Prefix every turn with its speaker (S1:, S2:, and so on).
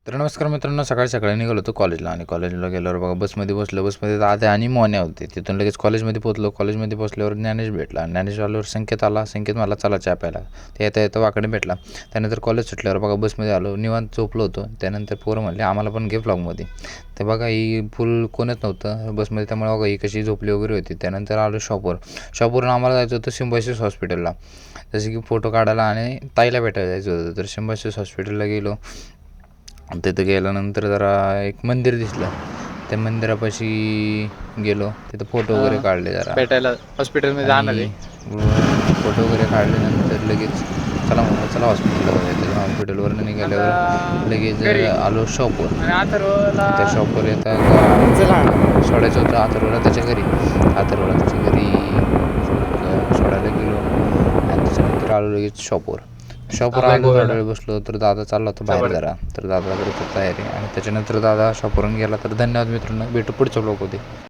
S1: तर नमस्कार मित्रांनो, सकाळी सकाळी निघालो होतो कॉलेजला आणि कॉलेजला गेल्यावर बघा बसमध्ये बसलो. बसमध्ये दादा आणि मोन्या होते. तिथून लगेच कॉलेजमध्ये पोहोचलो. कॉलेजमध्ये पोहोचल्यावर ज्ञानेश भेटला. ज्ञानेश आल्यावर संकेत आला. संकेत मला चला चहा प्यायला. ते येता येता वाकडे भेटला. त्यानंतर कॉलेज सुटल्यावर बघा बसमध्ये आलो. निवांत झोपलो होतो. त्यानंतर पोरं म्हणले आम्हाला पण घे व्लॉगमध्ये. तर बघा ही फुल कोणच नव्हतं बसमध्ये, त्यामुळे बघा ही कशी झोपली वगैरे होती. त्यानंतर आलो शॉपवरून आम्हाला जायचं होतं सिम्बायसिस हॉस्पिटलला, जसे की फोटो काढायला आणि ताईला भेटायला जायचं होतं. तर सिम्बायसिस हॉस्पिटलला गेलो. तिथं गेल्यानंतर जरा एक मंदिर दिसलं. त्या मंदिरापाशी गेलो. तिथं फोटो वगैरे काढले जरा
S2: भेटायला हॉस्पिटलमध्ये जाणार आहे.
S1: फोटो वगैरे काढल्यानंतर लगेच चला हॉस्पिटलला जाऊया. त्याच्या हॉस्पिटलवरून निघाल्यावर लगेच आलो शॉपवर. त्या शॉपवर येता सोडायचं होतं अथर्वला त्याच्या घरी. सोडायला गेलो आणि त्याच्यानंतर आलो लगेच शॉपवर आलो. थोडा वेळ बसलो तर दादा चालला होता बाहेर जरा. तर दादा करत होता तयारी आणि त्याच्यानंतर दादा शॉपवरून गेला. तर धन्यवाद मित्रांनो, भेटू पुढच्या व्लॉगमध्ये.